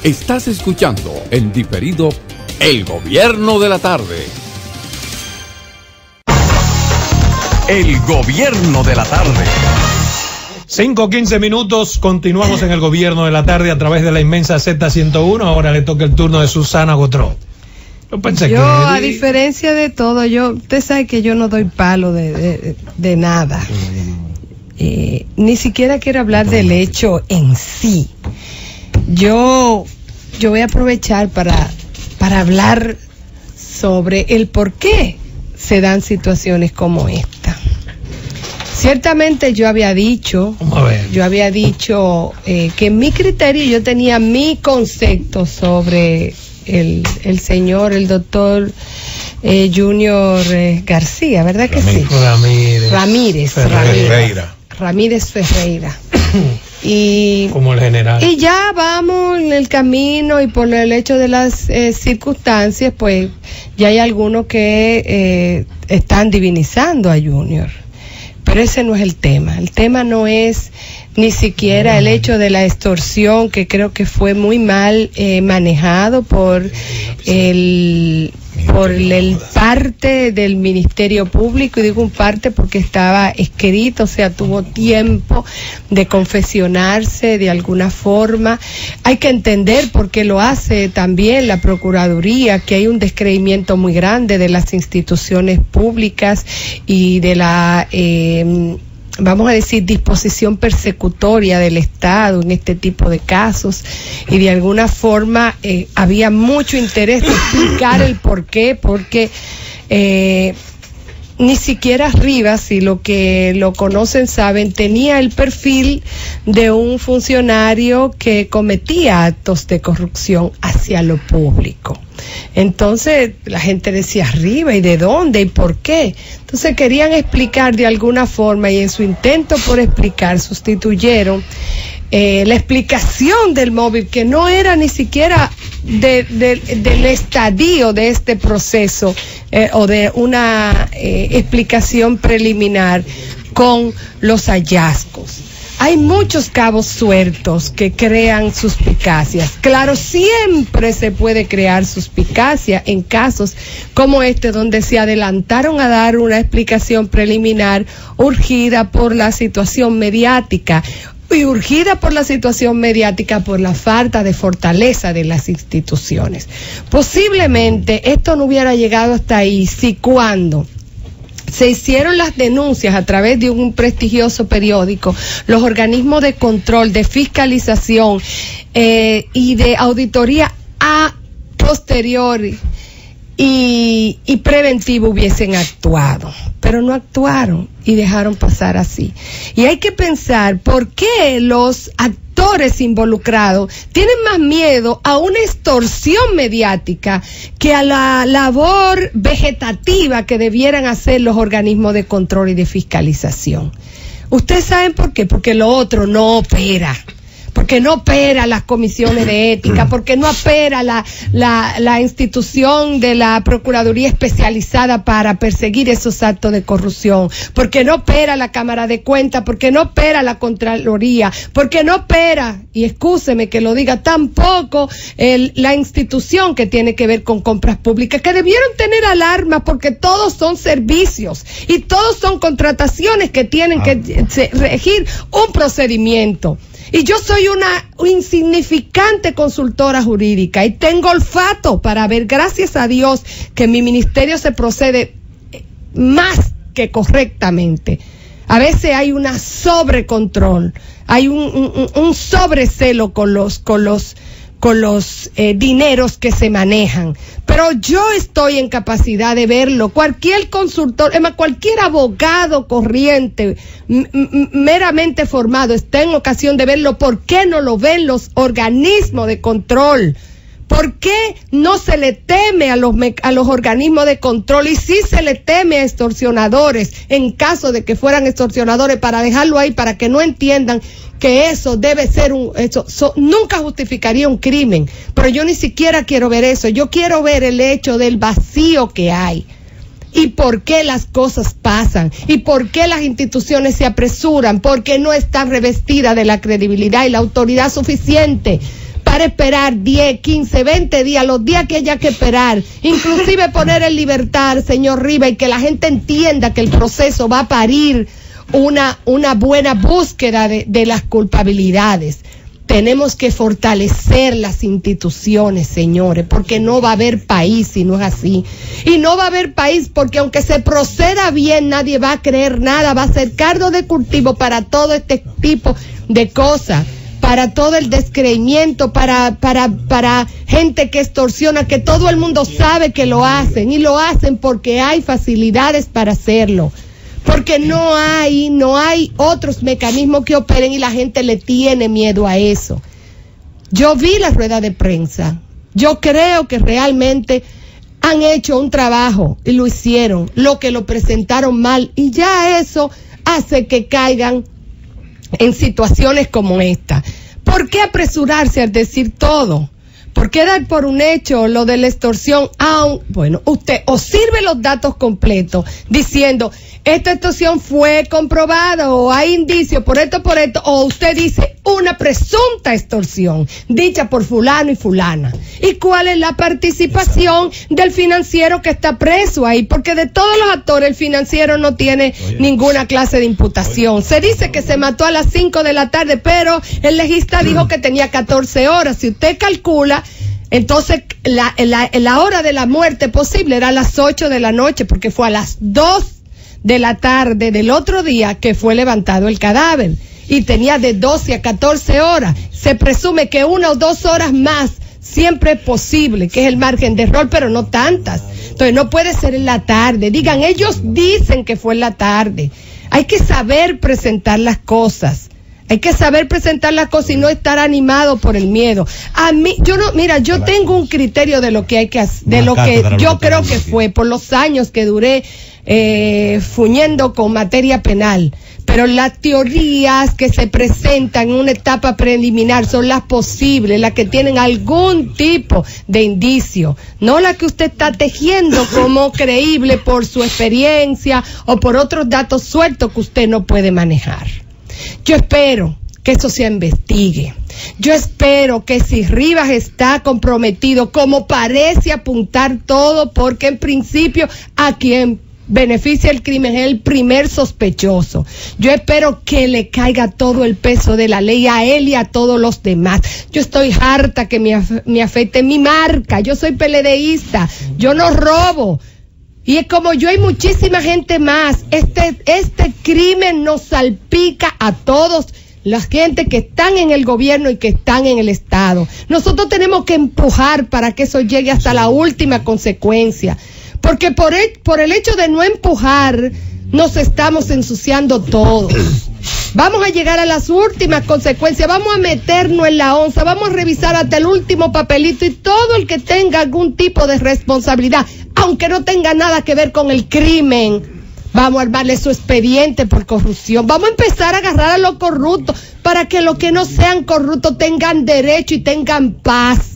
Estás escuchando en diferido El Gobierno de la Tarde. El Gobierno de la Tarde. 5:15 minutos, continuamos en El Gobierno de la Tarde a través de la inmensa Z101. Ahora le toca el turno de Susana Gotró. Yo, a diferencia de todo, usted sabe que yo no doy palo de nada. Ni siquiera quiero hablar del hecho en sí. Yo voy a aprovechar para hablar sobre el por qué se dan situaciones como esta. Ciertamente yo había dicho que en mi criterio yo tenía mi concepto sobre el doctor Junior García, ¿verdad que sí? Ramírez Ferreira. Y como el general. Y ya vamos en el camino, y por el hecho de las circunstancias, pues ya hay algunos que están divinizando a Junior. Pero ese no es el tema. El tema no es ni siquiera el hecho de la extorsión, que creo que fue muy mal manejado por el parte del Ministerio Público, y digo un parte porque estaba escrito, o sea, tuvo tiempo de confesionarse de alguna forma. Hay que entender por qué lo hace también la Procuraduría, que hay un descreimiento muy grande de las instituciones públicas y de la vamos a decir, disposición persecutoria del Estado en este tipo de casos, y de alguna forma había mucho interés de explicar el por qué, porque ni siquiera Rivas, y lo que lo conocen saben, tenía el perfil de un funcionario que cometía actos de corrupción hacia lo público. Entonces la gente decía, arriba, ¿y de dónde? ¿Y por qué? Entonces querían explicar de alguna forma, y en su intento por explicar sustituyeron la explicación del móvil, que no era ni siquiera del estadio de este proceso, o de una explicación preliminar con los hallazgos. Hay muchos cabos sueltos que crean suspicacias. Claro, siempre se puede crear suspicacia en casos como este, donde se adelantaron a dar una explicación preliminar urgida por la situación mediática. Y urgida por la situación mediática, por la falta de fortaleza de las instituciones. Posiblemente esto no hubiera llegado hasta ahí si cuando se hicieron las denuncias a través de un prestigioso periódico, los organismos de control, de fiscalización y de auditoría a posteriori y preventivo hubiesen actuado, pero no actuaron y dejaron pasar así. Y hay que pensar por qué los actores involucrados tienen más miedo a una extorsión mediática que a la labor vegetativa que debieran hacer los organismos de control y de fiscalización. ¿Ustedes saben por qué? Porque lo otro no opera. Porque no opera las comisiones de ética, porque no opera la institución de la Procuraduría especializada para perseguir esos actos de corrupción, porque no opera la Cámara de Cuentas, porque no opera la Contraloría, porque no opera, y excúseme que lo diga, tampoco la institución que tiene que ver con compras públicas, que debieron tener alarma, porque todos son servicios y todos son contrataciones que tienen que regir un procedimiento. Y yo soy una insignificante consultora jurídica y tengo olfato para ver, gracias a Dios, que mi ministerio se procede más que correctamente. A veces hay una sobrecontrol, hay un sobrecelo con los dineros que se manejan, pero yo estoy en capacidad de verlo. Cualquier consultor, cualquier abogado corriente, meramente formado, está en ocasión de verlo. ¿Por qué no lo ven los organismos de control? ¿Por qué no se le teme a los organismos de control? Y sí se le teme a extorsionadores, en caso de que fueran extorsionadores, para dejarlo ahí, para que no entiendan que eso debe ser nunca justificaría un crimen. Pero yo ni siquiera quiero ver eso. Yo quiero ver el hecho del vacío que hay. Y por qué las cosas pasan, y por qué las instituciones se apresuran, porque no están revestidas de la credibilidad y la autoridad suficiente para esperar 10, 15, 20 días, los días que haya que esperar, inclusive poner en libertad al señor Rivas y que la gente entienda que el proceso va a parir una buena búsqueda de las culpabilidades. Tenemos que fortalecer las instituciones, señores, porque no va a haber país si no es así. Y no va a haber país porque aunque se proceda bien, nadie va a creer nada, va a ser caldo de cultivo para todo este tipo de cosas, para todo el descreimiento, para gente que extorsiona, que todo el mundo sabe que lo hacen, y lo hacen porque hay facilidades para hacerlo. Porque no hay otros mecanismos que operen y la gente le tiene miedo a eso. Yo vi la rueda de prensa. Yo creo que realmente han hecho un trabajo y lo hicieron. Lo que lo presentaron mal y ya eso hace que caigan en situaciones como esta. ¿Por qué apresurarse al decir todo? ¿Por qué dar por un hecho lo de la extorsión? Bueno, usted o sirve los datos completos diciendo esta extorsión fue comprobada o hay indicios por esto, o usted dice una presunta extorsión dicha por fulano y fulana. ¿Y cuál es la participación del financiero que está preso ahí? Porque de todos los actores el financiero no tiene ninguna clase de imputación. Se dice que se mató a las 5 de la tarde, pero el legista dijo que tenía 14 horas. Si usted calcula, entonces la hora de la muerte posible era a las 8 de la noche, porque fue a las 2 de la tarde del otro día que fue levantado el cadáver y tenía de 12 a 14 horas. Se presume que 1 o 2 horas más siempre es posible, que es el margen de error, pero no tantas. Entonces no puede ser en la tarde. Digan, ellos dicen que fue en la tarde. Hay que saber presentar las cosas. Hay que saber presentar las cosas y no estar animado por el miedo. A mí, yo tengo un criterio de lo que hay que hacer, de lo que yo creo que fue por los años que duré fuñendo con materia penal. Pero las teorías que se presentan en una etapa preliminar son las posibles, las que tienen algún tipo de indicio, no la que usted está tejiendo como creíble por su experiencia o por otros datos sueltos que usted no puede manejar. Yo espero que eso se investigue. Yo espero que si Rivas está comprometido, como parece apuntar todo, porque en principio a quien beneficia el crimen es el primer sospechoso. Yo espero que le caiga todo el peso de la ley a él y a todos los demás. Yo estoy harta que me afecte mi marca. Yo soy PLDista, yo no robo. Y es como yo, hay muchísima gente más. Este crimen nos salpica a todos, la gente que están en el gobierno y que están en el Estado. Nosotros tenemos que empujar para que eso llegue hasta la última consecuencia. Porque por el hecho de no empujar, nos estamos ensuciando todos. Vamos a llegar a las últimas consecuencias, vamos a meternos en la onza, vamos a revisar hasta el último papelito y todo el que tenga algún tipo de responsabilidad, aunque no tenga nada que ver con el crimen, vamos a armarle su expediente por corrupción. Vamos a empezar a agarrar a los corruptos para que los que no sean corruptos tengan derecho y tengan paz.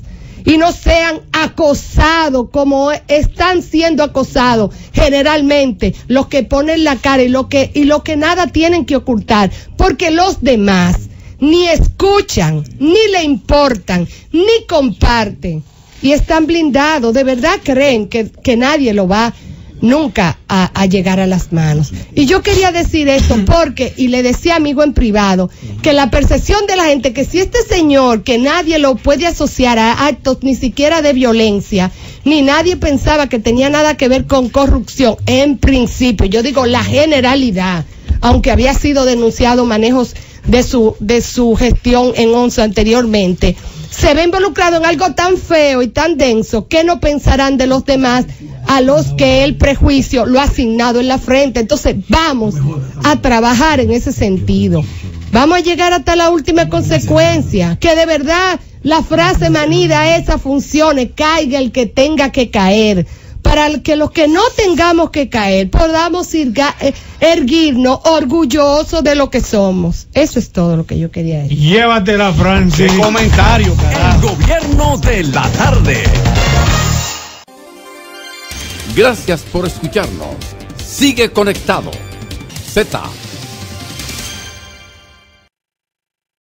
Y no sean acosados como están siendo acosados generalmente los que ponen la cara y lo que nada tienen que ocultar, porque los demás ni escuchan, ni le importan, ni comparten y están blindados. De verdad creen que nadie lo va nunca a llegar a las manos. Y yo quería decir esto porque, y le decía amigo en privado, que la percepción de la gente que si este señor, que nadie lo puede asociar a actos ni siquiera de violencia, ni nadie pensaba que tenía nada que ver con corrupción, en principio, yo digo la generalidad, aunque había sido denunciado manejos de su gestión en ONSA anteriormente, se ve involucrado en algo tan feo y tan denso, que no pensarán de los demás a los que el prejuicio lo ha asignado en la frente. Entonces vamos a trabajar en ese sentido. Vamos a llegar hasta la última consecuencia, que de verdad la frase manida esa funcione, caiga el que tenga que caer, para que los que no tengamos que caer podamos erguirnos orgullosos de lo que somos. Eso es todo lo que yo quería decir. Llévatela, Francis. ¿Qué comentario, carajo? El gobierno de la tarde. Gracias por escucharnos. Sigue conectado. Z